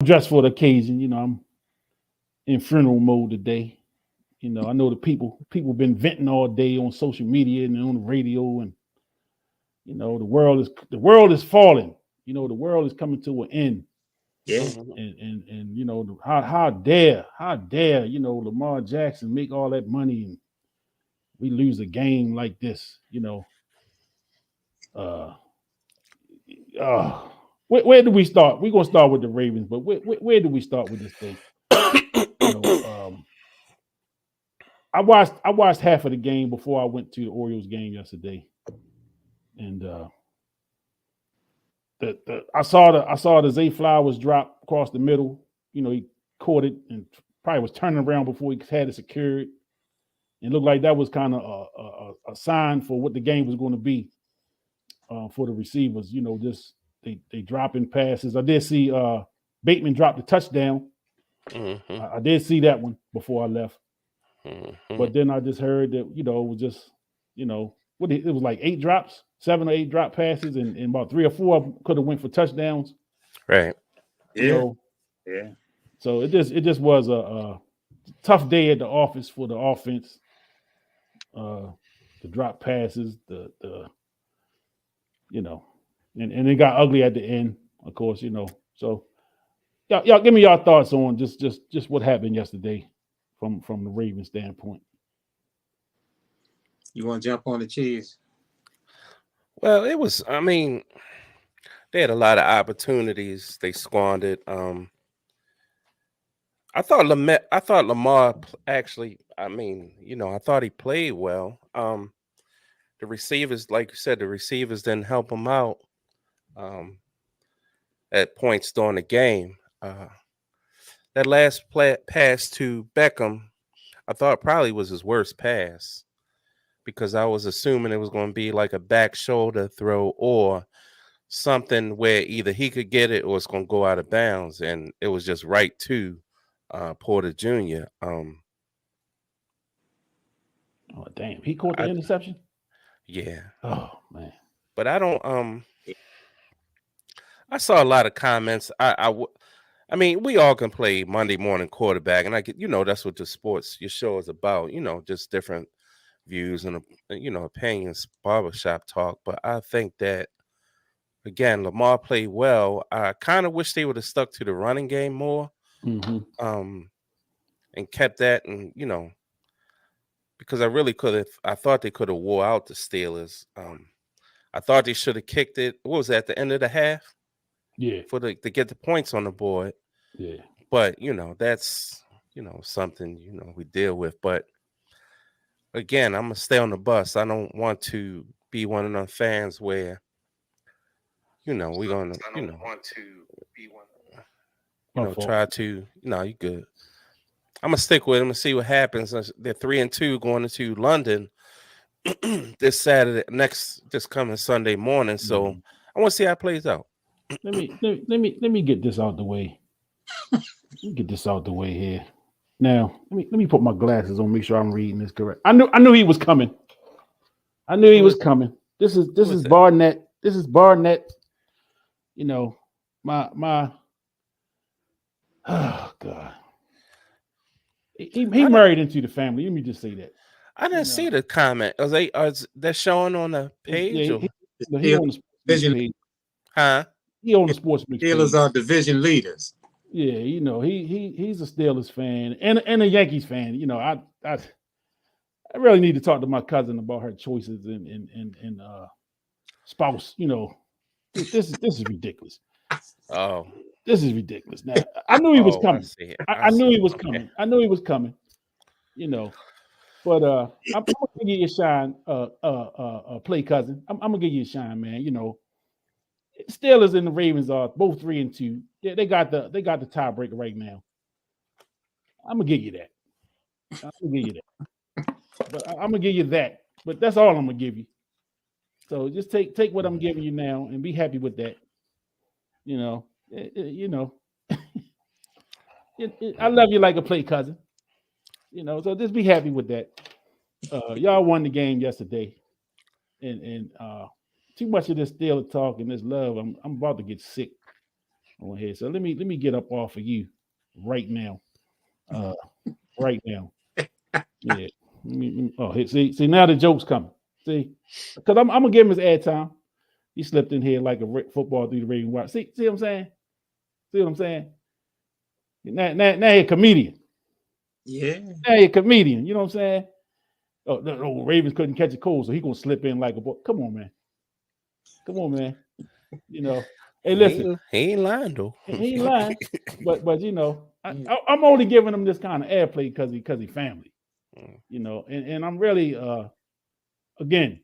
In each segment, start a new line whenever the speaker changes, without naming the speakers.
dressed for the occasion. I'm in funeral mode today. I know the people been venting all day on social media and on the radio, and the world is falling. The world is coming to an end.
Yeah.
And how dare Lamar Jackson make all that money and we lose a game like this. Uh, uh where do we start? We're gonna start with the Ravens, but where do we start with this thing? You know, I watched half of the game before I went to the Orioles game yesterday, and I saw the Zay Flowers drop across the middle. He caught it and probably was turning around before he had it secured. It looked like that was kind of a sign for what the game was going to be for the receivers. Just they dropping passes. I did see Bateman drop the touchdown.
Mm-hmm.
I did see that one before I left.
Mm-hmm.
But then I just heard that it was just it was like 7 or 8 drop passes, and about 3 or 4 of them could have went for touchdowns.
Right.
Yeah. Yeah.
So it just was a tough day at the office for the offense. The drop passes, the and it got ugly at the end, of course. So y'all give me your thoughts on just what happened yesterday from the Ravens standpoint.
You want to jump on the cheese?
Well, it was. I mean, they had a lot of opportunities they squandered. I thought Lamar actually. I mean, I thought he played well. The receivers, like you said, the receivers didn't help him out at points during the game. That last pass to Beckham, I thought probably was his worst pass because I was assuming it was going to be like a back shoulder throw or something where either he could get it or it's going to go out of bounds, and it was just right to Porter Jr.
Oh damn, he caught the interception.
Yeah.
Oh man.
But I don't. I saw a lot of comments. I mean, we all can play Monday morning quarterback, and that's what the sports your show is about. Just different views and opinions, barbershop talk. But I think that again, Lamar played well. I kind of wish they would have stuck to the running game more, and kept that, and because I really could have. I thought they could have wore out the Steelers. I thought they should have kicked it. What was that, at the end of the half?
Yeah.
To get the points on the board.
Yeah.
But that's something we deal with. But again, I'm gonna stay on the bus. I don't want to be one of them fans where we're gonna try to you good. I'm gonna stick with them and see what happens. They're 3-2 going into London this coming Sunday morning. So I want to see how it plays out.
Let me get this out the way. Let me get this out the way here. Now, let me put my glasses on, make sure I'm reading this correct. I knew he was coming. I knew he was coming. This is Barnett. This is Barnett. My oh God. He married into the family. Let me just say that.
I didn't see the comment. Are they showing on the page?
Yeah, he on the
Division
page.
Huh?
He on the sports page.
Steelers are division leaders.
Yeah, he's a Steelers fan and a Yankees fan. I really need to talk to my cousin about her choices and spouse. This is ridiculous.
Oh,
this is ridiculous. Now I knew he was coming. I knew he was coming.
Okay.
I knew he was coming. But I'm gonna give you a shine, play cousin. I'm gonna give you a shine, man. Steelers and the Ravens are both 3-2. Yeah, they got the tiebreaker right now. I'm gonna give you that. But I'm gonna give you that. But that's all I'm gonna give you. So just take what I'm giving you now and be happy with that. I love you like a play cousin. So just be happy with that. Y'all won the game yesterday, and too much of this Steeler talk and this love. I'm about to get sick. on here. So let me get up off of you right now. Right now. Yeah. See now the joke's coming. See, because I'm gonna give him his airtime. He slipped in here like a football through the Ravens wire. See what I'm saying? See what I'm saying? Now you're a comedian.
Yeah.
Now you're a comedian. You know what I'm saying? Oh, no, Ravens couldn't catch a cold, so he gonna slip in like a boy. Come on, man. Come on, man. You know. Hey, listen.
He ain't lying though.
He ain't lying. But you know, I'm only giving him this kind of airplay because he family. You know, and I'm really again,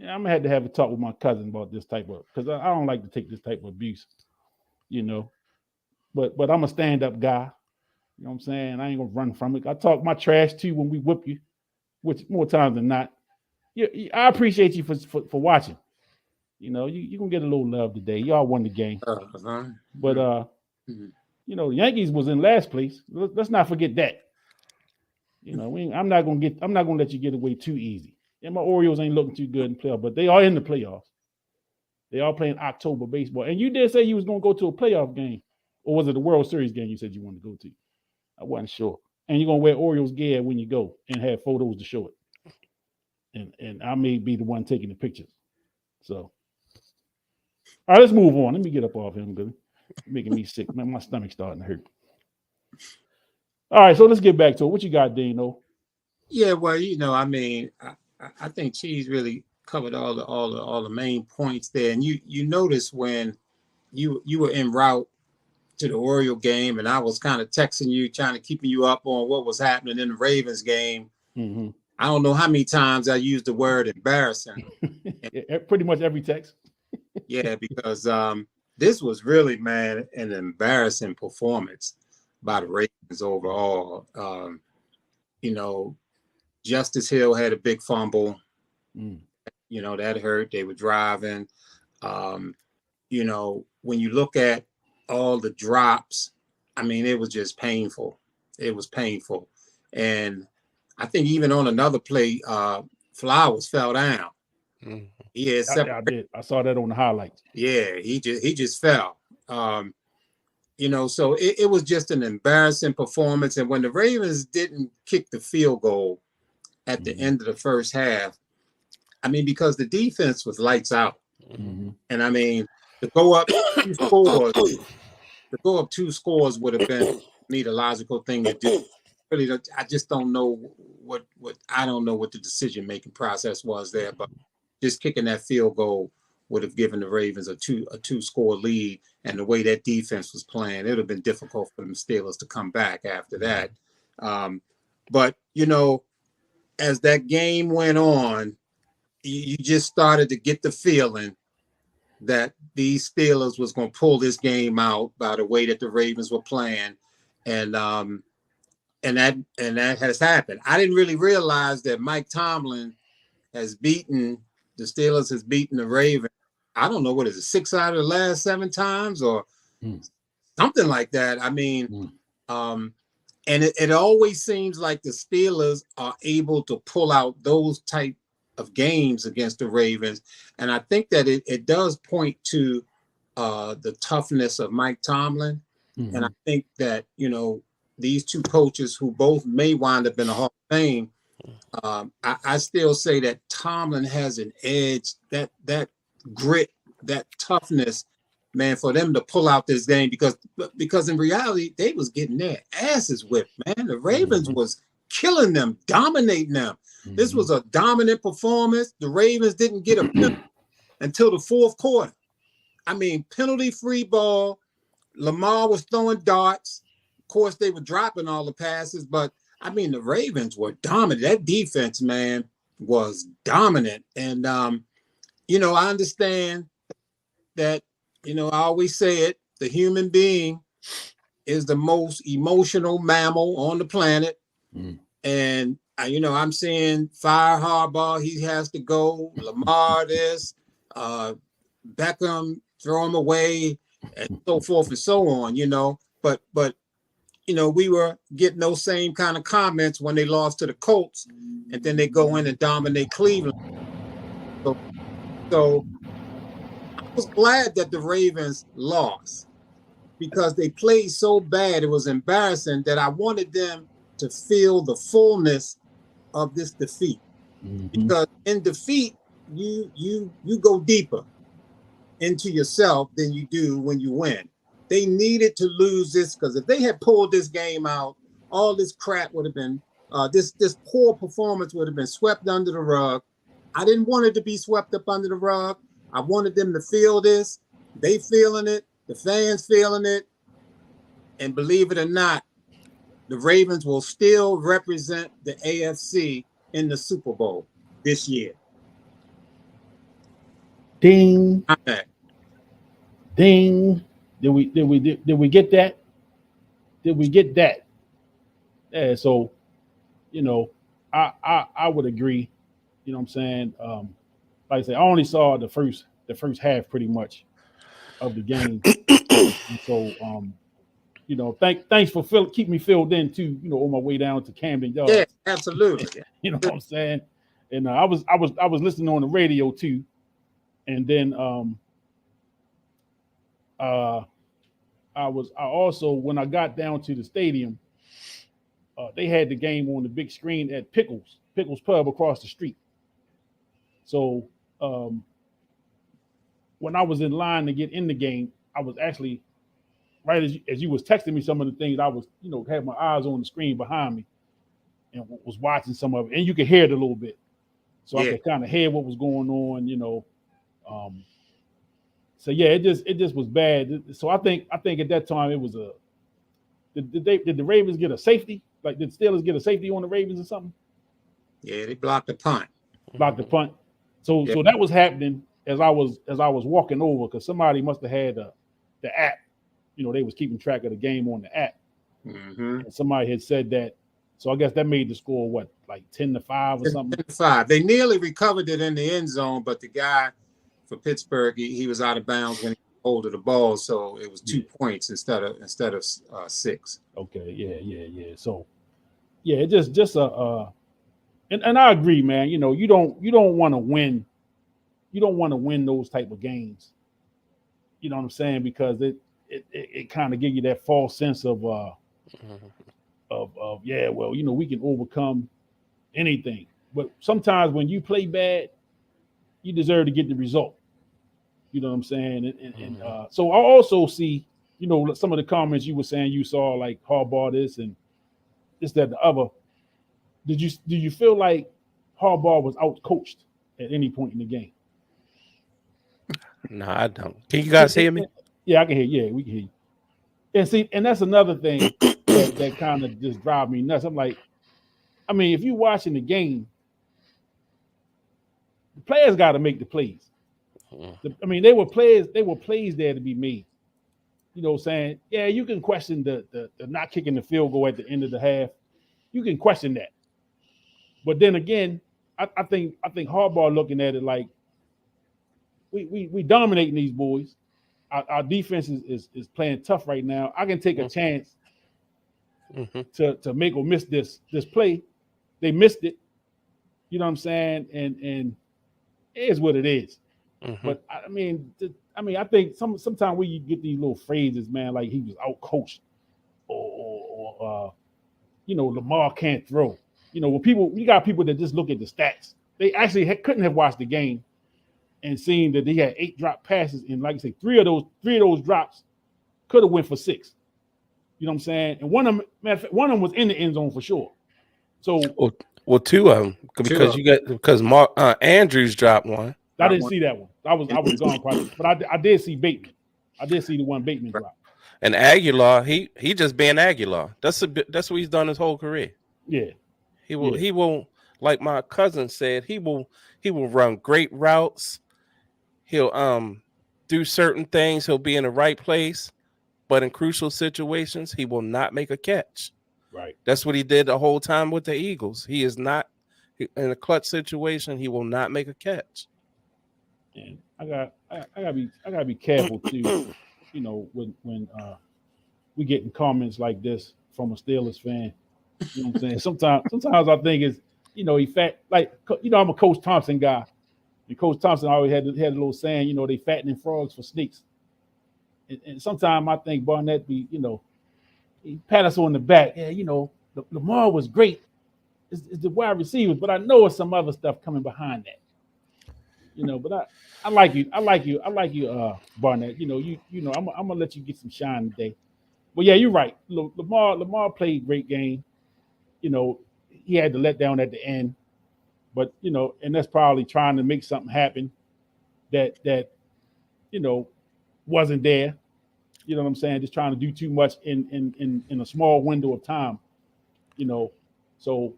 I'm gonna have to have a talk with my cousin about this type of, because I don't like to take this type of abuse, you know. But I'm a stand-up guy. You know what I'm saying? I ain't gonna run from it. I talk my trash too when we whip you, which more times than not. I appreciate you for watching. You know, you gonna get a little love today. Y'all won the game. But you know, the Yankees was in last place. Let's not forget that. You know, I'm not gonna let you get away too easy. And my Orioles ain't looking too good in playoffs, but they are in the playoffs. They are playing October baseball. And you did say you was gonna go to a playoff game, or was it the World Series game you said you wanted to go to? I wasn't sure. And you're gonna wear Orioles gear when you go and have photos to show it. And I may be the one taking the pictures. So, all right, let's move on. Let me get up off him because making me sick. Man, my stomach's starting to hurt. All right, so let's get back to it. What you got, Dino?
Yeah, well, you know, I mean, I think Cheese really covered all the main points there. And you notice when you were en route to the Oriole game, and I was kind of texting you, trying to keep you up on what was happening in the Ravens game.
Mm-hmm.
I don't know how many times I used the word embarrassing.
Pretty much every text.
Yeah, because this was really, man, an embarrassing performance by the Ravens overall. You know, Justice Hill had a big fumble. You know, that hurt. They were driving. You know, when you look at all the drops, I mean, it was just painful. It was painful. And I think even on another play, Flowers fell down. He had
I did. I saw that on the highlights.
Yeah, he just fell. You know, so it was just an embarrassing performance. And when the Ravens didn't kick the field goal at the end of the first half, I mean, because the defense was lights out. And I mean, to go up two scores would have been me the logical thing to do. Really, I just don't know what the decision-making process was there, but just kicking that field goal would have given the Ravens a two-score lead, and the way that defense was playing, it would have been difficult for the Steelers to come back after that. But you know, as that game went on, you just started to get the feeling that these Steelers was going to pull this game out by the way that the Ravens were playing, and that has happened. I didn't really realize that Mike Tomlin the Steelers has beaten the Ravens. I don't know, what is it, 6 out of the last 7 times or something like that. I mean, and it always seems like the Steelers are able to pull out those type of games against the Ravens. And I think that it does point to the toughness of Mike Tomlin. And I think that, you know, these two coaches who both may wind up in the Hall of Fame, I still say that Tomlin has an edge, that grit, that toughness, man, for them to pull out this game, because in reality, they was getting their asses whipped, man. The Ravens was killing them, dominating them. This was a dominant performance. The Ravens didn't get a penalty until the fourth quarter. I mean, penalty-free ball. Lamar was throwing darts. Of course, they were dropping all the passes, but I mean, the Ravens were dominant. That defense, man, was dominant. And, you know, I understand that, you know, I always say it, the human being is the most emotional mammal on the planet. And, you know, I'm saying fire Harbaugh, he has to go. Lamar this, Beckham, throw him away, and so forth and so on, you know. But you know, we were getting those same kind of comments when they lost to the Colts, and then they go in and dominate Cleveland. So I was glad that the Ravens lost, because they played so bad. It was embarrassing that I wanted them to feel the fullness of this defeat. Because in defeat, you go deeper into yourself than you do when you win. They needed to lose this, because if they had pulled this game out, all this crap would have been this poor performance would have been swept under the rug. I didn't want it to be swept up under the rug. I wanted them to feel this. They feeling it, the fans feeling it, and believe it or not, the Ravens will still represent the AFC in the Super Bowl this year.
Ding,
Okay.
ding. Did we get that? Did we get that? Yeah. So, you know, I would agree. You know what I'm saying? Like I said, I only saw the first half pretty much of the game. And so, you know, thanks for keeping me filled in too. You know, on my way down to Camden Yards.
Yeah, absolutely.
You know what I'm saying? And I was listening on the radio too, and then I also, when I got down to the stadium, they had the game on the big screen at Pickles Pub across the street. So when I was in line to get in the game, I was actually, right as you was texting me some of the things, I was, you know, had my eyes on the screen behind me and was watching some of it, and you could hear it a little bit. So I could kind of hear what was going on, you know. So yeah, it just was bad. So I think at that time it was did the Ravens get a safety? Like, did Steelers get a safety on the Ravens or something?
Yeah, they blocked the punt.
Blocked the punt. So that was happening as I was walking over, because somebody must have had the app. You know, they was keeping track of the game on the app.
Mm-hmm.
And somebody had said that. So I guess that made the score what, like 10-5 or something?
10-5. They nearly recovered it in the end zone, but the guy for Pittsburgh, he was out of bounds when he holded the ball, so it was 2 points instead of 6.
Okay, yeah. So yeah, it just and I agree, man. You know, you don't want to win. You don't want to win those type of games. You know what I'm saying? Because it kind of gives you that false sense of yeah, well, you know, we can overcome anything. But sometimes when you play bad, you deserve to get the result. You know what I'm saying? And so I also see, you know, some of the comments you were saying you saw, like Harbaugh this and this, that, the other. Did you feel like Harbaugh was out coached at any point in the game?
No, I don't. Can you guys hear me?
Yeah, I can hear you. Yeah, we can hear you. And see, and that's another thing that kind of just drives me nuts. I'm like, I mean, if you're watching the game, the players got to make the plays. I mean, they were plays there to be made. You know what I'm saying? Yeah, you can question the not kicking the field goal at the end of the half. You can question that. But then again, I think Harbaugh looking at it like we dominating these boys. Our defense is playing tough right now. I can take a chance to make or miss this play. They missed it. You know what I'm saying? And it is what it is. But I mean, I think sometimes we get these little phrases, man, like he was out coached, or you know, Lamar can't throw. You know, when you got people that just look at the stats, they actually couldn't have watched the game and seen that he had 8 drop passes, and like I say, three of those drops could have went for 6. You know what I'm saying? And one of them was in the end zone for sure. So
well, 2 of them, because Mark Andrews dropped one.
I didn't see that one. I was gone probably, but I did see Bateman. I did see the one Bateman drop.
And Aguilar, he just being Aguilar. That's what he's done his whole career.
Yeah.
He will, like my cousin said, he will run great routes. He'll do certain things. He'll be in the right place, but in crucial situations, he will not make a catch.
Right.
That's what he did the whole time with the Eagles. He is not in a clutch situation. He will not make a catch.
And I gotta be careful too. You know, when we getting comments like this from a Steelers fan. You know what I'm saying? Sometimes I think it's, you know, he fat, like, you know, I'm a Coach Thompson guy. And Coach Thompson always had a little saying, you know, they fattening frogs for snakes. And sometimes I think Barnett be, he pat us on the back. Yeah, Lamar was great. It's the wide receivers, but I know it's some other stuff coming behind that. But I like you. I like you. I like you, Barnett. I'm gonna let you get some shine today. But yeah, you're right. Lamar played a great game. He had to let down at the end, but and that's probably trying to make something happen that wasn't there. You know what I'm saying? Just trying to do too much in a small window of time. So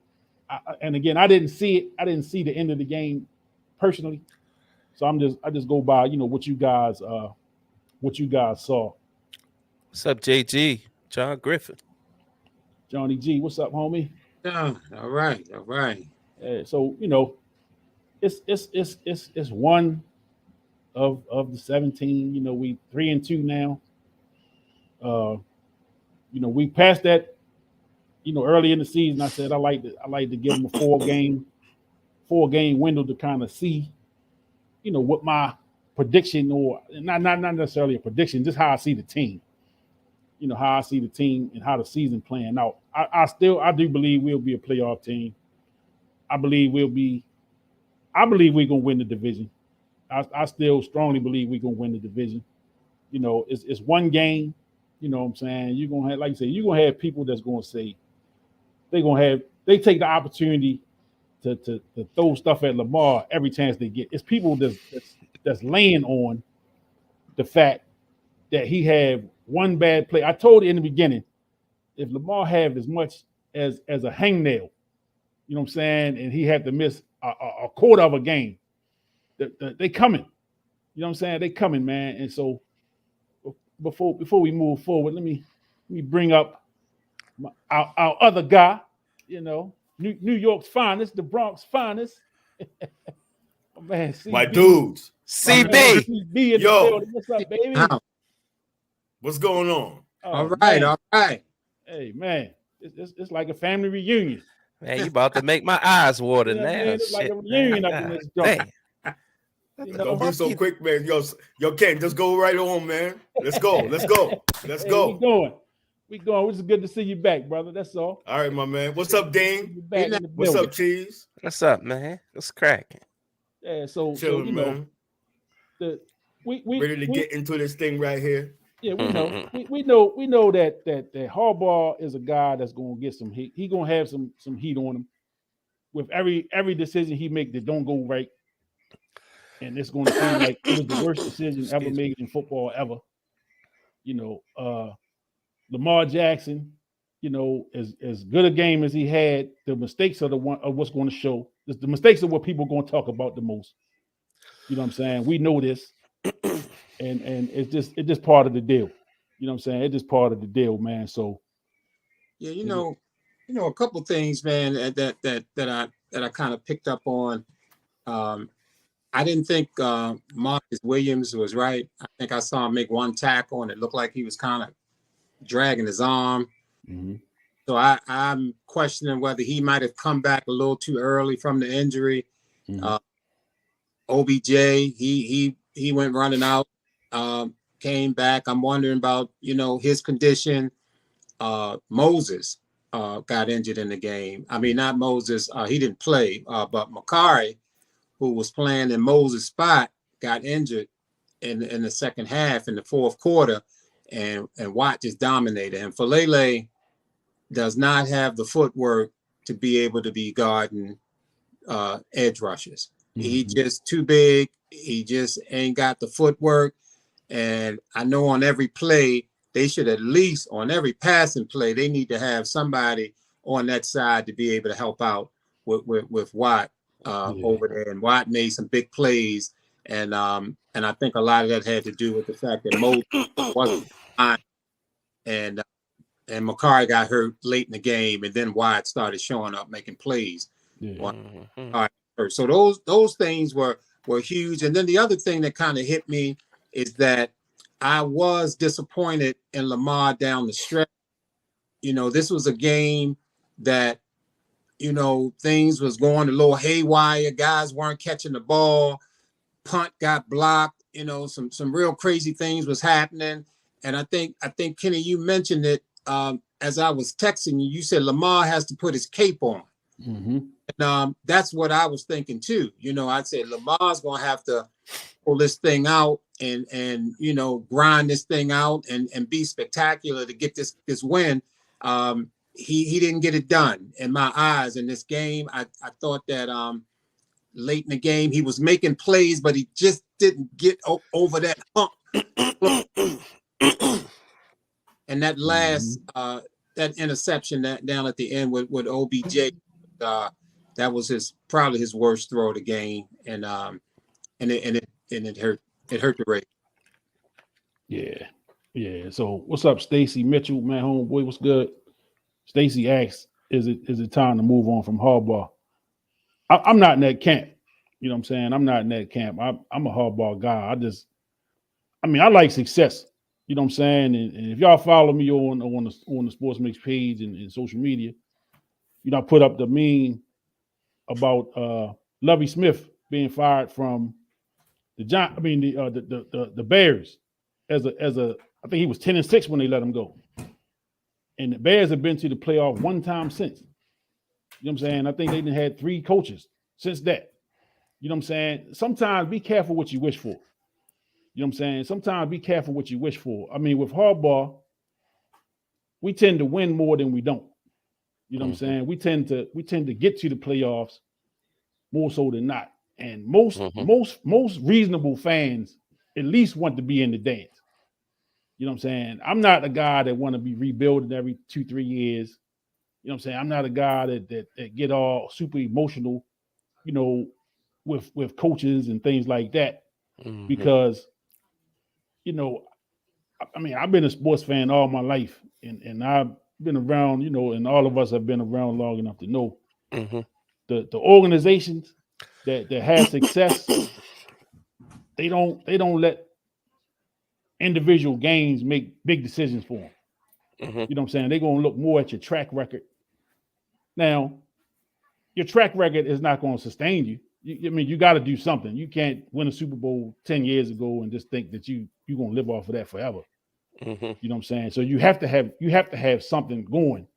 and again, I didn't see it. I didn't see the end of the game personally. So I just go by what you guys saw.
What's up, JG? John Griffin.
Johnny G, what's up, homie?
Yeah, all right.
So it's one of the 17. We 3-2 now. We passed that. Early in the season, I said I like to give them a four game window to kind of see, what my prediction, or not necessarily a prediction, just how I see the team. How I see the team and how the season playing out. I do believe we'll be a playoff team. I believe we're gonna win the division. I still strongly believe we're gonna win the division. It's one game. You know what I'm saying? You're gonna have, like you say, you're gonna have people that's gonna say they take the opportunity to throw stuff at Lamar every chance they get. It's people that's laying on the fact that he had one bad play. I told you in the beginning, if Lamar had as much as a hangnail, you know what I'm saying, and he had to miss a quarter of a game, they coming. You know what I'm saying? They coming, man. And so before we move forward, let me bring up our other guy, New York's finest, the Bronx finest. Oh, man, CB.
My dudes.
CB.
CB in
Yo.
the building. What's up, baby?
What's going on?
Oh,
All right,
man.
all right.
Hey, man, it's like a family reunion.
Man, you about to make my eyes water
Yeah,
now.
man, it's like
Shit,
a reunion
man.
up in this
Damn.
joint.
Don't be so quick, man. Yo, Ken, just go right on, man. Let's go. Let's go. Let's go.
We going. It's good to see you back, brother. That's all.
All right, my man. What's up, Dane?
You back in the
What's
building.
up, Cheese?
What's up, man? What's cracking?
Yeah, so
Chilling, man.
We
Ready to get into this thing right here.
Yeah, we know. we know that Harbaugh is a guy that's going to get some heat. He going to have some heat on him with every decision he make that don't go right, and it's going to seem like it was the worst decision ever made in football ever. Lamar Jackson, as good a game as he had, the mistakes are what's going to show. The mistakes are what people are going to talk about the most. You know what I'm saying? We know this. And it's just part of the deal. You know what I'm saying? It's just part of the deal, man. So
yeah, a couple things, man, that I kind of picked up on. I didn't think Marcus Williams was right. I think I saw him make one tackle and it looked like he was kind of dragging his arm.
mm-hmm.
So I'm questioning whether he might have come back a little too early from the injury.
Mm-hmm.
OBJ, he went running out, came back. I'm wondering about, his condition. Moses got injured in the game. I mean, not Moses, he didn't play, but Makari, who was playing in Moses' spot, got injured in the second half, in the fourth quarter, and Watt just dominated. And Falele does not have the footwork to be able to be guarding edge rushers. Mm-hmm. He just too big. He just ain't got the footwork. And I know on every play, they should at least, on every passing play, they need to have somebody on that side to be able to help out with Watt over there. And Watt made some big plays. And I think a lot of that had to do with the fact that Moses wasn't fine. And Makari got hurt late in the game, and then Watt started showing up making plays. Yeah. So those things were huge. And then the other thing that kind of hit me is that I was disappointed in Lamar down the stretch. This was a game that, things was going a little haywire. Guys weren't catching the ball. Punt got blocked. Some real crazy things was happening. and I think Kenny, you mentioned it as I was texting you. You said Lamar has to put his cape on.
Mm-hmm.
And that's what I was thinking too. You know, I said Lamar's gonna have to pull this thing out and you know, grind this thing out and be spectacular to get this win. He didn't get it done in my eyes in this game. I thought that late in the game he was making plays, but he just didn't get over that hump. And that last that interception that down at the end with OBJ, that was probably his worst throw of the game, and it hurt the Raiders.
Yeah. So what's up, Stacy Mitchell, man, homeboy? What's good? Stacy asks, "Is it time to move on from Harbaugh?" I'm not in that camp. You know what I'm saying? I'm not in that camp. I'm a Harbaugh guy. I like success. You know what I'm saying? And if y'all follow me on the Sports Mix page and social media, you know, I put up the meme about Lovie Smith being fired from the Bears as a I think he was 10-6 when they let him go. And the Bears have been to the playoff one time since. You know what I'm saying? I think they've had 3 coaches since that. You know what I'm saying? Sometimes be careful what you wish for. You know what I'm saying? Sometimes be careful what you wish for. I mean, with Harbaugh, we tend to win more than we don't. You know what I'm saying? We tend to get to the playoffs more so than not. And most reasonable fans at least want to be in the dance. You know what I'm saying? I'm not a guy that want to be rebuilding every 2-3 years. You know what I'm saying? I'm not a guy that get all super emotional, you know, with coaches and things like that. Because, you know, I mean, I've been a sports fan all my life, and I've been around, you know, and all of us have been around long enough to know the organizations that have success, they don't let individual games make big decisions for them. You know what I'm saying? They're going to look more at your track record. Now, your track record is not going to sustain you. I mean, you got to do something. You can't win a Super Bowl 10 years ago and just think that you're going to live off of that forever. You know what I'm saying? So you have to have something going.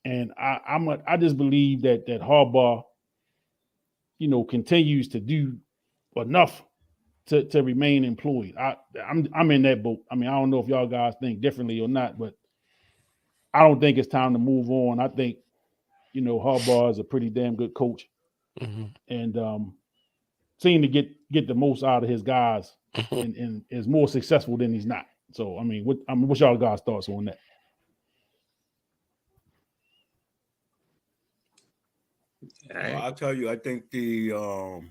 And I just believe that Harbaugh, you know, continues to do enough to remain employed. I'm in that boat. I mean, I don't know if y'all guys think differently or not, but I don't think it's time to move on. I think, you know, Harbaugh is a pretty damn good coach, and seem to get the most out of his guys, and is more successful than he's not. So I mean, what's y'all guys' thoughts on that?
Well, I'll tell you, I think I'm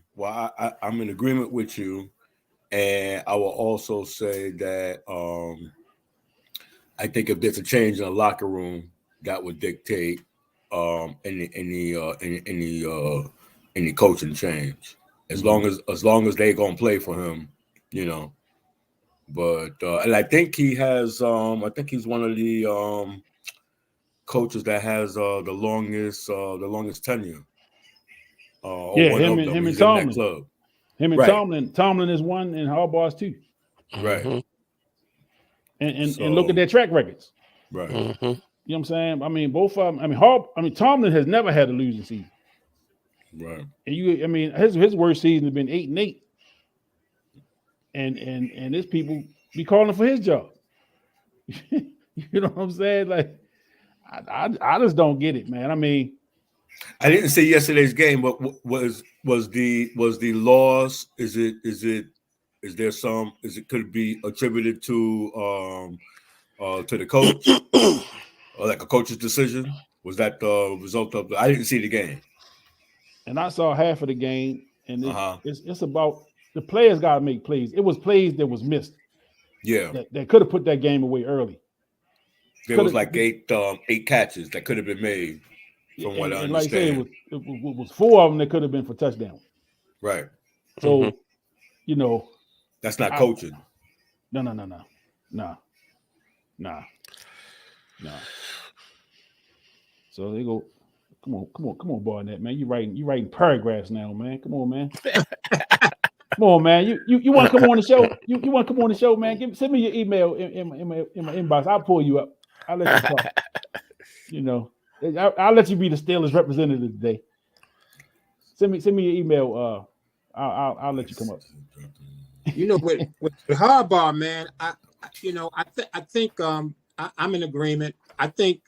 in agreement with you, and I will also say that I think if there's a change in the locker room, that would dictate any coaching change. As long as they're gonna play for him, you know. But and I think he has I think he's one of the coaches that has the longest tenure.
Him and Tomlin.
Club.
Him and Tomlin. Tomlin is one, and Harbaugh's 2.
Right.
And look at their track records.
Right.
You know what I'm saying? I mean, both of them. I mean, Tomlin has never had a losing season.
Right.
And his worst season has been 8-8. And there's people be calling for his job. You know what I'm saying? Like, I just don't get it, man. I mean,
I didn't see yesterday's game, but was the loss? Could it be attributed to the coach, or like a coach's decision? Was that the result of? I didn't see the game,
and I saw half of the game, and it's about the players got to make plays. It was plays that was missed.
Yeah,
that could have put that game away early.
There was like 8 catches that could have been made. From what I understand, like I say,
it was 4 of them that could have been for touchdowns.
Right.
So, you know,
that's not coaching.
No. So they go, come on, Barnett, man. You writing paragraphs now, man. Come on, man. Come on, man. You want to come on the show? You want to come on the show, man? Send me your email in my inbox. I'll pull you up. I'll let you talk. You know, I'll let you be the Steelers representative today. Send me your email. I'll let you come up.
You know, with Harbaugh, man, I think I'm in agreement. I think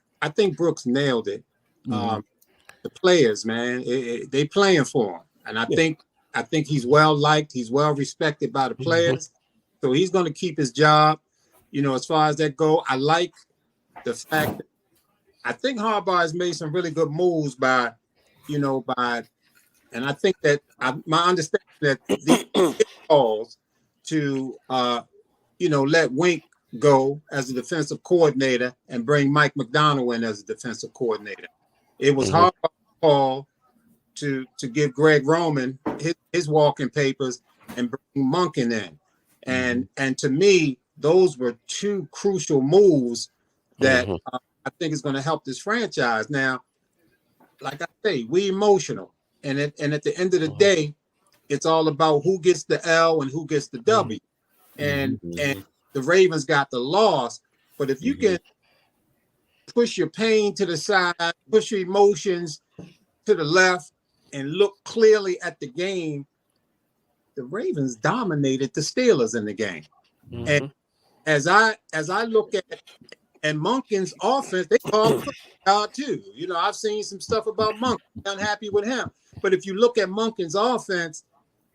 Brooks nailed it. The players, man, they playing for him, and I think he's well liked. He's well respected by the players, so he's going to keep his job. You know, as far as that go, I like the fact that I think Harbaugh has made some really good moves by, and I think that my understanding that these calls to let Wink go as a defensive coordinator and bring Mike McDonald in as a defensive coordinator. It was Harbaugh's call to give Greg Roman his walking papers and bring Monken in. And to me, those were two crucial moves that I think is going to help this franchise. Now, like I say, we emotional. And at the end of the day, it's all about who gets the L and who gets the W. And the Ravens got the loss. But if you can push your pain to the side, push your emotions to the left, and look clearly at the game, the Ravens dominated the Steelers in the game. And as I look at and Monken's offense, they call him out too. You know, I've seen some stuff about Monken. I'm unhappy with him. But if you look at Monken's offense,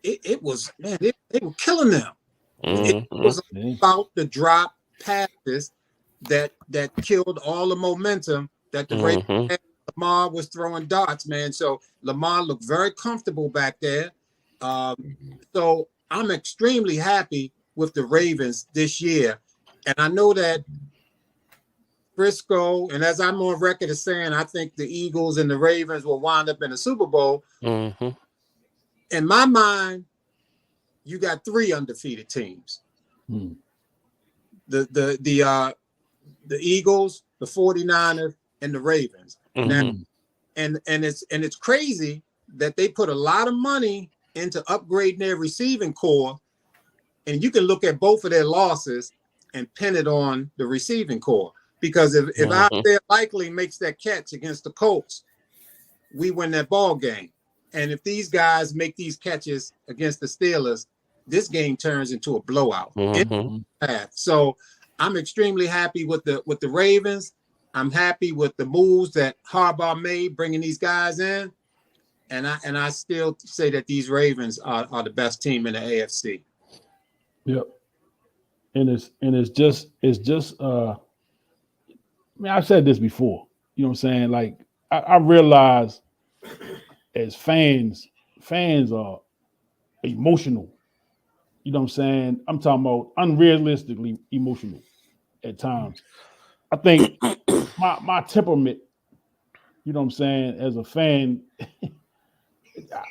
it was, man, they were killing them. It was about the drop passes that killed all the momentum that the Ravens had. Lamar was throwing darts, man. So Lamar looked very comfortable back there. So I'm extremely happy with the Ravens this year. And I know that Frisco, and as I'm on record as saying, I think the Eagles and the Ravens will wind up in the Super Bowl. In my mind, you got three undefeated teams. The Eagles, the 49ers, and the Ravens. Now, and it's crazy that they put a lot of money into upgrading their receiving core, and you can look at both of their losses and pin it on the receiving core. Because if Isaiah Likely makes that catch against the Colts, we win that ball game. And if these guys make these catches against the Steelers, this game turns into a blowout. So I'm extremely happy with the Ravens. I'm happy with the moves that Harbaugh made, bringing these guys in, and I still say that these Ravens are the best team in the AFC.
Yep, and it's just. I mean, I've said this before. You know what I'm saying? Like I realize as fans are emotional. You know what I'm saying? I'm talking about unrealistically emotional at times. I think my temperament, you know what I'm saying, as a fan,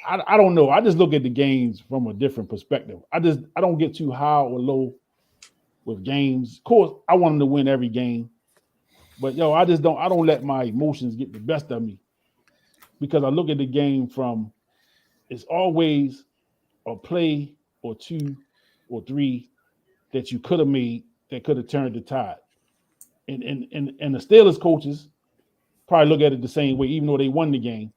I don't know. I just look at the games from a different perspective. I don't get too high or low with games. Of course, I want them to win every game. But I don't let my emotions get the best of me, because I look at the game from, it's always a play or two or three that you could have made that could have turned the tide. And the Steelers coaches probably look at it the same way, even though they won the game.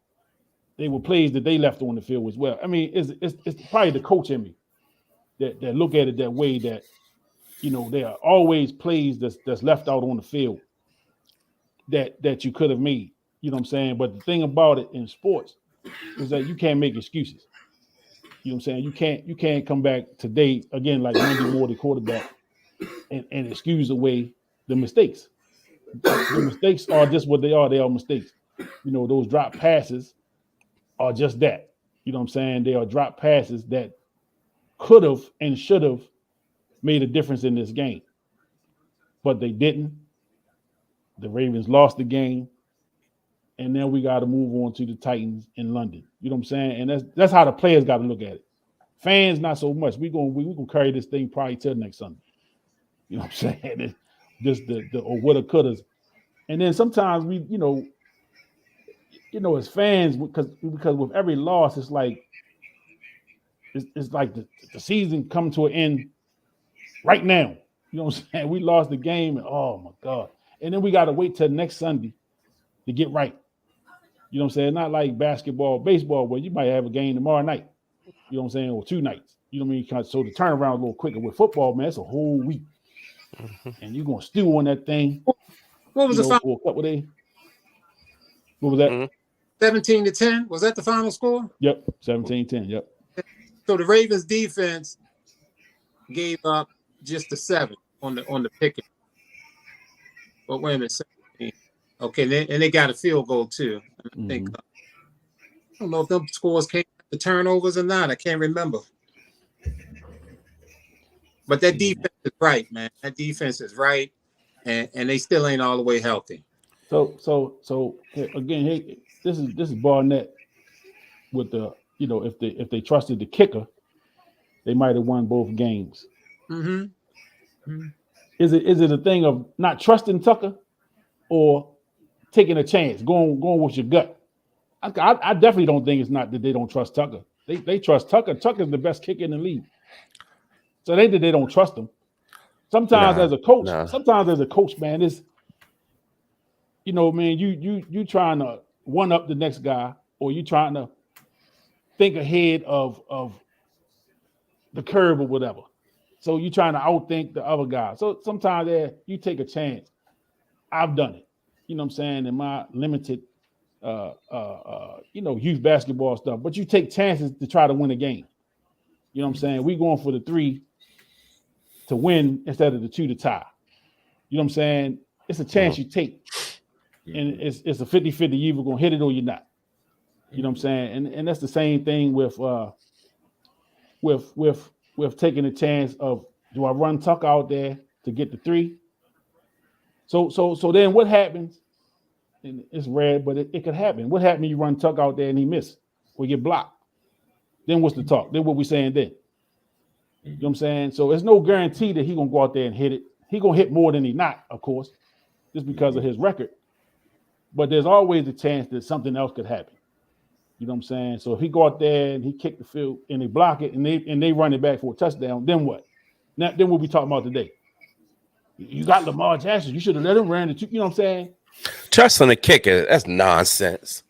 They were plays that they left on the field as well. I mean, it's probably the coach in me that look at it that way, that, there are always plays that's left out on the field that you could have made. You know what I'm saying? But the thing about it in sports is that you can't make excuses. You know what I'm saying? You can't come back today again like Randy Moore, the quarterback, and excuse away the mistakes. The mistakes are just what they are. They are mistakes. Those drop passes are just that. You know what I'm saying? They are drop passes that could have and should have made a difference in this game. But they didn't. The Ravens lost the game. And then we got to move on to the Titans in London. You know what I'm saying? And that's how the players got to look at it. Fans, not so much. We gonna carry this thing probably till next Sunday. You know what I'm saying? It's just the or woulda, couldas. And then sometimes we, as fans, because with every loss, it's like it's like the season come to an end right now. You know what I'm saying? We lost the game, and oh my God. And then we got to wait till next Sunday to get right. You know what I'm saying? Not like basketball, baseball, where you might have a game tomorrow night. You know what I'm saying? Or 2 nights. You know what I mean? So the turnaround a little quicker. With football, man, it's a whole week. And you're going to stew on that thing.
What was the final?
For a couple days. What was that?
17-10? Was that the final score?
Yep, 17-10. Yep.
So the Ravens defense gave up just a 7 on the picking. But wait a minute. 17. Okay, and they got a field goal too. I think I don't know if them scores came the turnovers or not. I can't remember. But that defense is right, man. That defense is right, and they still ain't all the way healthy.
So again, hey, this is Barnett with the, you know, if they trusted the kicker, they might have won both games. Is it a thing of not trusting Tucker or taking a chance, going with your gut? I definitely don't think it's not that they don't trust Tucker. They trust Tucker. Tucker's the best kicker in the league. So they don't trust him. Sometimes as a coach, man, it's, you know, man, you trying to one up the next guy, or you trying to think ahead of the curve or whatever. So you trying to outthink the other guy. So sometimes you take a chance. I've done it. You know what I'm saying? In my limited youth basketball stuff, but you take chances to try to win a game. You know what I'm saying? We going for the 3 to win instead of the 2 to tie. You know what I'm saying? It's a chance you take. And it's a 50-50. You either gonna hit it or you're not. You know what I'm saying? And that's the same thing with taking a chance of, do I run Tucker out there to get the 3? So then what happens? And it's rare, but it could happen. What happens when you run Tucker out there and he misses or get blocked? Then what's the talk? Then what we saying then? You know what I'm saying? So it's no guarantee that he gonna go out there and hit it. He gonna hit more than he not, of course, just because of his record. But there's always a chance that something else could happen. You know what I'm saying? So if he go out there and he kick the field and they block it and they run it back for a touchdown, then what? Now then what we talking about today? You got Lamar Jackson. You should have let him run it. You know what I'm saying?
Trusting the kicker, that's nonsense.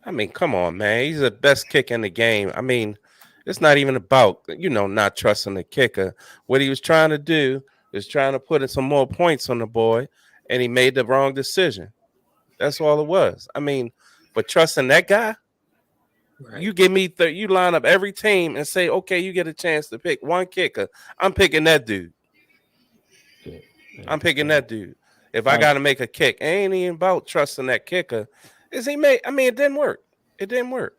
I mean, come on, man. He's the best kicker in the game. I mean, it's not even about, not trusting the kicker. What he was trying to do is trying to put in some more points on the board, and he made the wrong decision. That's all it was. I mean, but trusting that guy, right. You give me you line up every team and say, okay, you get a chance to pick one kicker. I'm picking that dude. I'm picking that dude. If I got to make a kick, it ain't even about trusting that kicker. It didn't work. It didn't work.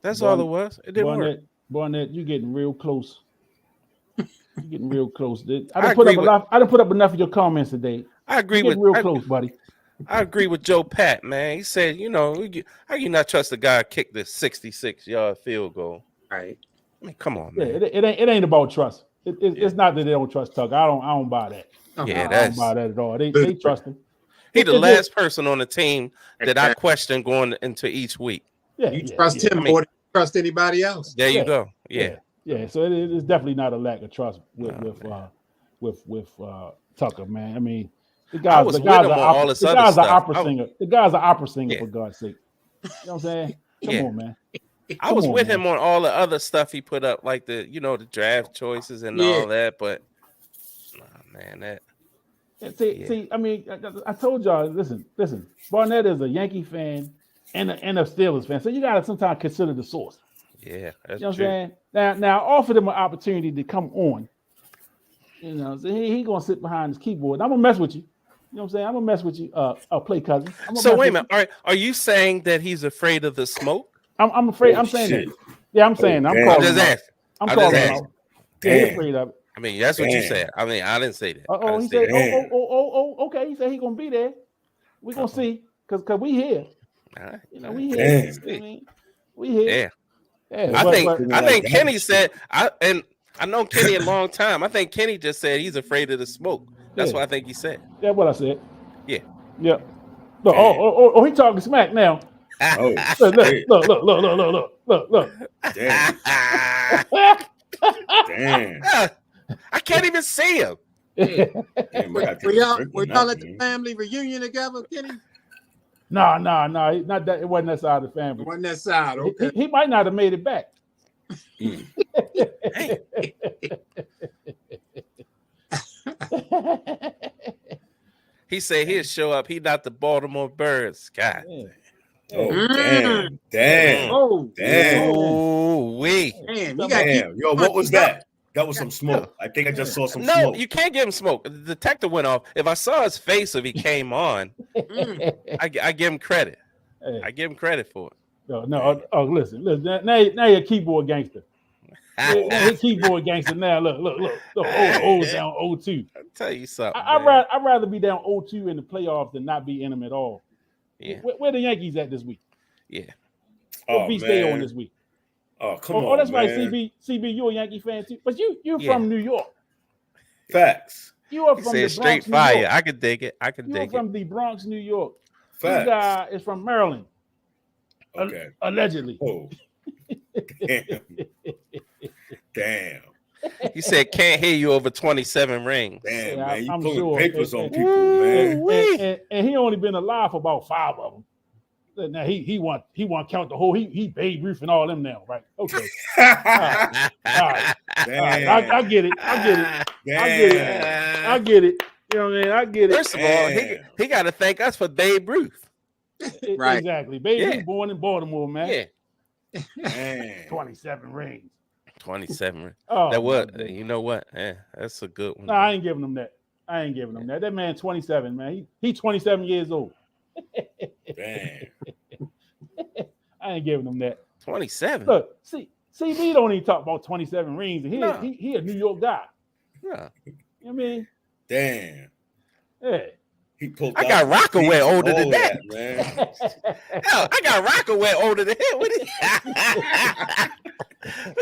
That's all it was. It didn't work.
Barnett, you're getting real close. You're getting real close. I didn't put up enough of your comments today.
I agree with
real close, buddy.
I agree with Joe Pat, man. He said, how you not trust the guy to kick the 66-yard field goal?
Right.
I mean, come on, man.
Yeah, it ain't about trust. It's not that they don't trust Tucker. I don't buy that.
Yeah,
I don't buy that at all. They trust him.
He's the last person on the team that I question going into each week.
Yeah, you trust him more than you trust anybody else.
There you go. Yeah.
So it is definitely not a lack of trust with Tucker, man. I mean, the guy's an opera singer. The guy's an opera singer, for God's sake. You know what I'm saying? Come on, man.
I was with him on all the other stuff he put up, like the draft choices and all that, but man,
See, I mean, I told y'all, listen, Barnett is a Yankee fan and a Steelers fan, so you gotta sometimes consider the source.
Yeah, that's
you know what
true.
I'm saying? Now I offered him an opportunity to come on. So he gonna sit behind his keyboard. I'm gonna mess with you. You know what I'm saying? I'm gonna mess with you, play cousin.
So wait a minute. Are you saying that he's afraid of the smoke?
I'm afraid. I'm saying that. Yeah, I'm saying. I'm calling him out. I'm calling him out. Yeah, he's afraid of it.
I mean, that's what you said. I mean, I didn't say that.
He said, okay. He said he's gonna be there. We're gonna see, cause we here.
All right.
We here. We here.
Yeah. I think Kenny said. I know Kenny a long time. I think Kenny just said he's afraid of the smoke. That's what I think he said.
That's what I said.
Yeah.
Yeah. No, he talking smack now.
Oh,
Look,
shit.
look.
Damn. Damn.
I can't even see him.
Hey,
Damn, I
were
got to
were
take a
y'all
drink
were
on
y'all
that,
at the
man.
family reunion together, Kenny?
No, not that. It wasn't that side of the
It
family.
wasn't that side, okay.
He might not have made it back.
Mm.
He said he'll show up. He not the Baltimore Birds. God.
Yeah.
Oh,
Mm.
damn.
Oh,
Damn.
Ooh, wee.
damn, you got
Damn. Yo, what was that? That was some smoke.
No.
I think I just saw some
No,
smoke.
you can't give him smoke. The detector went off. If I saw his face if he came on, I give him credit. I give him credit for it.
No. Oh, listen. Now you're a keyboard gangster. Now he keyboard gangster. Now look. O's down 0-2.
I'll tell you something.
I'd rather be down 0-2 in the playoffs than not be in them at all.
Yeah.
Where the Yankees at this week?
Yeah.
What beats they on this week?
Oh, come on.
Oh, that's right,
man.
CB, you're a Yankee fan too. But you're
Yeah.
from New York.
Facts.
You are
He
from
said
the
straight
Bronx, New
fire.
York.
I could dig it.
You are from the Bronx, New York. This
Facts.
guy is from Maryland,
Okay.
allegedly.
Oh. Damn. Damn.
He said can't hear you over 27 rings.
Damn,
Yeah,
man. You
I'm
pulling
sure.
papers on
And-
people, man.
And he only been alive for about 5 of them. Now he want count the whole. He Babe Ruth and all them now, right? Okay. All right.
Damn.
I get it.
Damn.
I get it. You know what I mean? I get it.
First of all, he got to thank us for Babe Ruth.
Right.
Exactly. Babe
Yeah.
Ruth born in Baltimore, man.
Yeah.
Damn.
27 rings.
27 rings.
Oh,
That was,
my goodness.
you know what? Yeah, that's a good one.
No, I ain't giving him that. That man 27, man. He 27 years old.
Damn.
I ain't giving him that.
27.
Look, CB don't even talk about 27 rings.
No.
He a New York guy.
Yeah.
You know what I mean?
Damn.
Yeah.
He pulled
I
out
got
the
Rockaway
beats and
older than
all
that.
man.
Hell, I got Rockaway older than him. What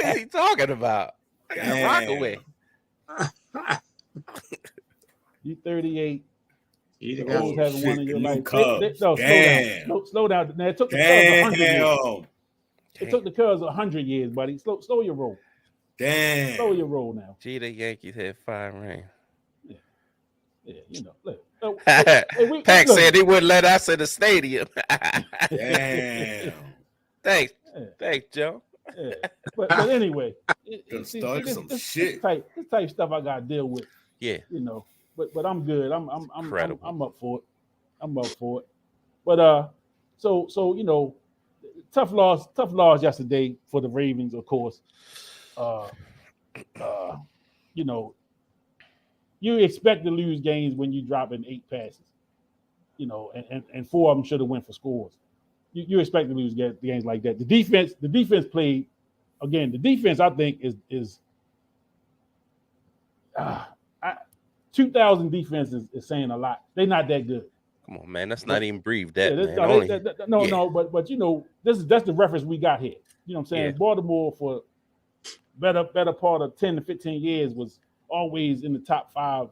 is he talking about? I got
Damn.
Rockaway.
You 38.
You
The
got-
O's haven't won in
shit,
your
the new
life.
Cubs.
No,
Damn.
slow down. Now, it took the Cubs 100 years.
Damn.
It took the Cubs 100 years, buddy. Slow your roll.
Damn.
Slow your roll now.
Gee, the Yankees had 5 rings.
Yeah, you know. Look.
Pack said he wouldn't let us in the stadium.
Damn.
Thanks,
Yeah.
Joe.
Yeah. But anyway,
Done started some shit.
This type stuff I gotta deal with.
Yeah.
You know. But I'm good. I'm
Incredible.
I'm up for it. But so you know, tough loss yesterday for the Ravens, of course. You know, you expect to lose games when you drop in 8 passes. You know, and 4 of them should have went for scores. You expect to lose games like that. The defense played again. The defense, I think, is 2,000 defense is saying a lot. They're not that good.
Come on, man. That's not even breathed that,
Yeah,
man.
but you know, that's the reference we got here. You know what I'm saying?
Yeah.
Baltimore for better part of 10 to 15 years was always in the top 5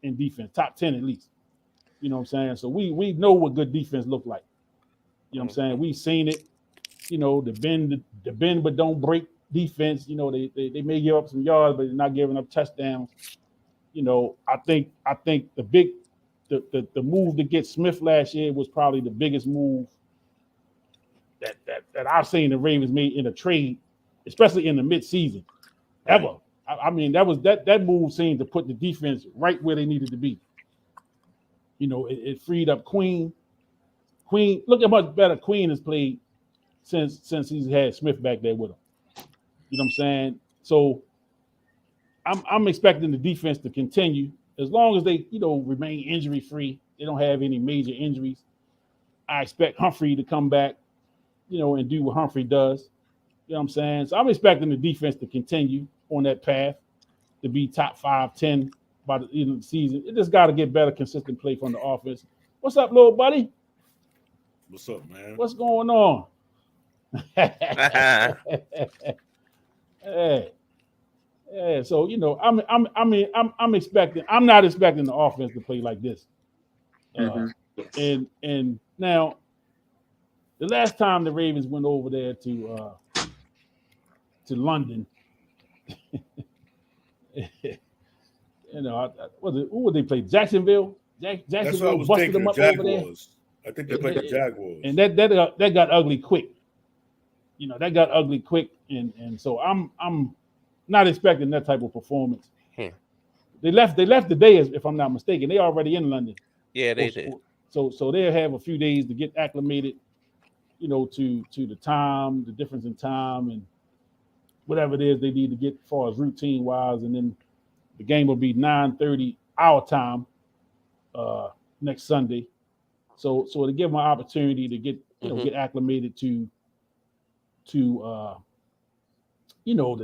in defense, top 10 at least. You know what I'm saying? So we know what good defense look like. You know what I'm saying? We've seen it. You know, the bend but don't break defense. You know, they may give up some yards, but they're not giving up touchdowns. You know, I think the move to get Smith last year was probably the biggest move that I've seen the Ravens made in a trade, especially in the midseason, ever. I mean, that move seemed to put the defense right where they needed to be. You know, it freed up Queen. Look how much better Queen has played since he's had Smith back there with him. You know what I'm saying? So I'm expecting the defense to continue as long as they, you know, remain injury free. They don't have any major injuries. I expect Humphrey to come back, you know, and do what Humphrey does. You know what I'm saying? So I'm expecting the defense to continue on that path to be top 5, 10 by the end of the season. It just got to get better, consistent play from the offense. What's up, little buddy?
What's up, man?
What's going on? Yeah. So you know, I'm expecting. I'm not expecting the offense to play like this. And now, the last time the Ravens went over there to London, who would they play? Jacksonville.
That's what I
Jacksonville
was
busted
thinking.
them up over there,
Jaguars. I think they played the Jaguars.
and that got ugly quick. That got ugly quick, and so I'm not expecting that type of performance. They left the day, if I'm not mistaken. They already in London.
Yeah, they did.
So they'll have a few days to get acclimated, to the time, the difference in time, and whatever it is they need to get as far as routine wise, and then the game will be 9:30 our time next Sunday. So to give them an opportunity to get get acclimated to the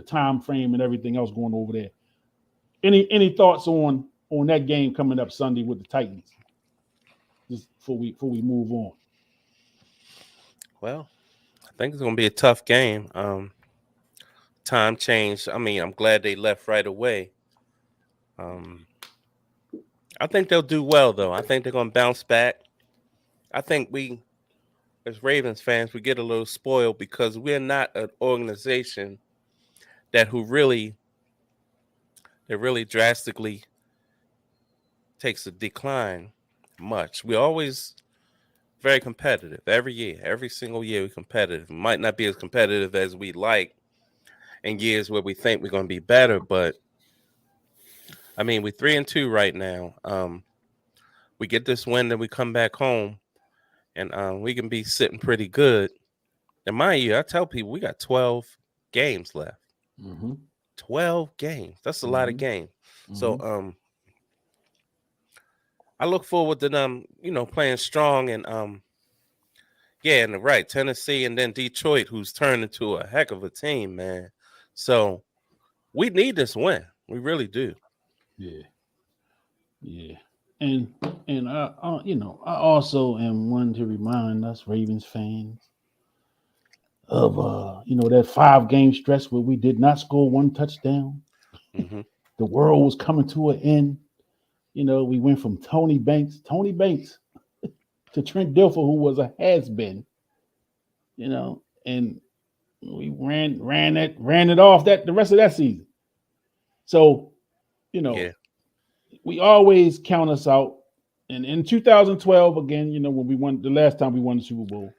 time frame and everything else going over there. Any thoughts on that game coming up Sunday with the Titans? Just before we move on.
Well, I think it's going to be a tough game. Time change. I mean, I'm glad they left right away. I think they'll do well, though. I think they're going to bounce back. I think we, as Ravens fans, we get a little spoiled because we're not an organization that really drastically takes a decline much. We're always very competitive every year. Every single year we're competitive. We might not be as competitive as we like in years where we think we're going to be better, but I mean, we're 3-2 right now. We get this win, then we come back home, and we can be sitting pretty good. And mind you, I tell people we got 12 games left. 12 games. That's a lot of games. So I look forward to them, playing strong and and right, Tennessee and then Detroit, who's turned into a heck of a team, man. So we need this win. We really do.
Yeah. And I also am one to remind us Ravens fans of that 5-game stretch where we did not score one touchdown. The world was coming to an end. We went from Tony Banks to Trent Dilfer, who was a has-been, and we ran it off the rest of that season. So, we always count us out. And in 2012, again, when we won the last time we won the Super Bowl,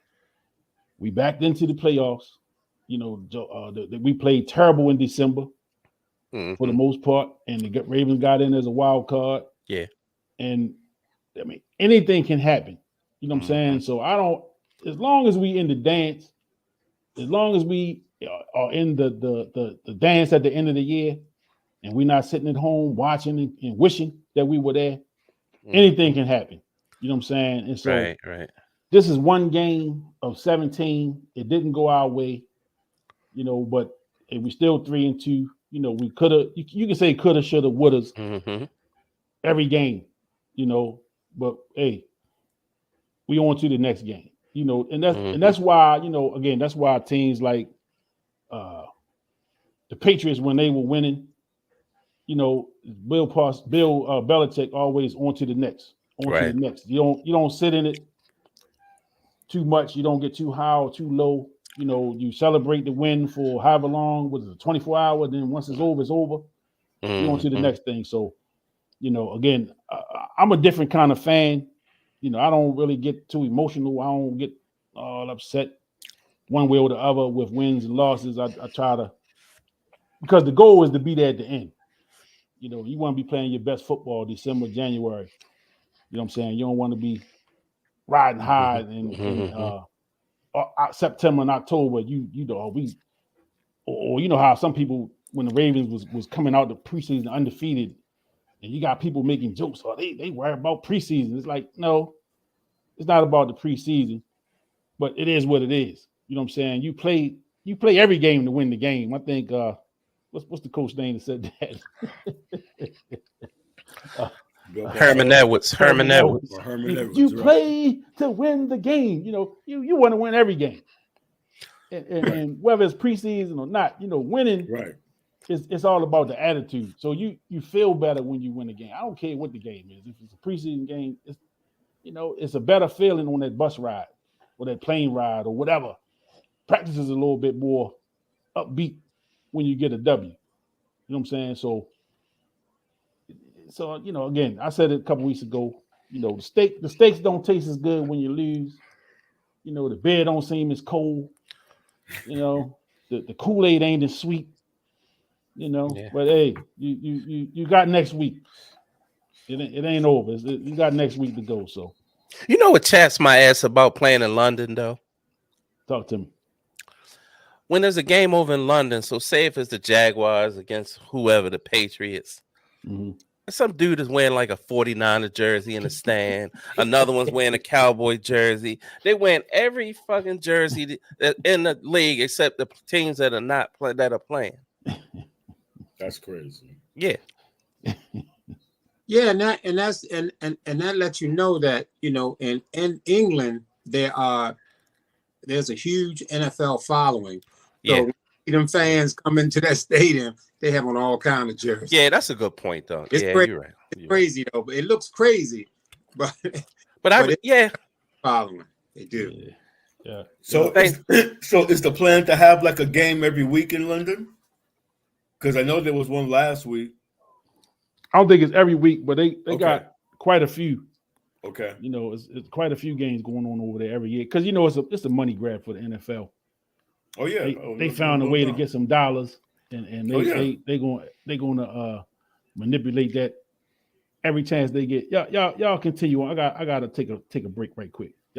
we backed into the playoffs. We played terrible in December for the most part, and the Ravens got in as a wild card.
Yeah.
And I mean, anything can happen. You know what I'm saying? So as long as we in the dance, as long as we are in the dance at the end of the year, and we're not sitting at home watching and wishing that we were there, anything can happen. You know what I'm saying? And so
right.
This is one game of 17. It didn't go our way, but we still 3-2. We could have, you can say coulda, shoulda, wouldas every game, but hey, we on to the next game, and that's why, again, that's why teams like the Patriots, when they were winning, Bill Belichick always on to the next, to the next. You don't sit in it too much. You don't get too high or too low. You celebrate the win for however long, was it 24 hours? Then once it's over, it's over. You on to the next thing. So, again, I'm a different kind of fan. I don't really get too emotional. I don't get all upset one way or the other with wins and losses. I try to, because the goal is to be there at the end. You want to be playing your best football December, January. You know what I'm saying? You don't want to be riding high in September and October. How some people, when the Ravens was coming out the preseason undefeated, and you got people making jokes, they worry about preseason. It's like, no, it's not about the preseason, but it is what it is. You know what I'm saying? You play every game to win the game. I think what's the coach name that said that?
Herman Edwards.
You play to win the game. You want to win every game, and whether it's preseason or not, winning.
Right.
It's all about the attitude. So you feel better when you win a game. I don't care what the game is. If it's a preseason game, it's a better feeling on that bus ride. or that plane ride or whatever. Practice is a little bit more upbeat when you get a W. You know what I'm saying? So again, I said it a couple weeks ago. The steaks don't taste as good when you lose. The beer don't seem as cold. The Kool-Aid ain't as sweet.
Yeah.
But hey, you got next week. It ain't over. You got next week to go. So
You know what chats my ass about playing in London though?
talk to me.
When there's a game over in London, so say if it's the Jaguars against whoever, the Patriots,
Mm-hmm.
some dude is wearing like a 49er jersey in the stand. Another one's wearing a Cowboy jersey. They wearing every fucking jersey in the league except the teams that are not that are playing.
That's crazy.
Yeah.
Yeah, and that lets you know that in England there's a huge NFL following. So
Yeah.
when them fans come into that stadium, they have on all kind of jerseys.
Yeah, that's a good point though.
It's
Yeah,
crazy.
you're right.
It's crazy though, but it looks crazy. But
Yeah.
following they do.
Yeah.
So is the plan to have like a game every week in London? Because I know there was one last week.
I don't think it's every week, but they
Okay.
got quite a few.
Okay.
It's quite a few games going on over there every year because it's a money grab for the NFL.
Oh yeah.
They found a way to get some dollars, and they're going to manipulate that every chance they get. Y'all continue on. I got to take a break right quick.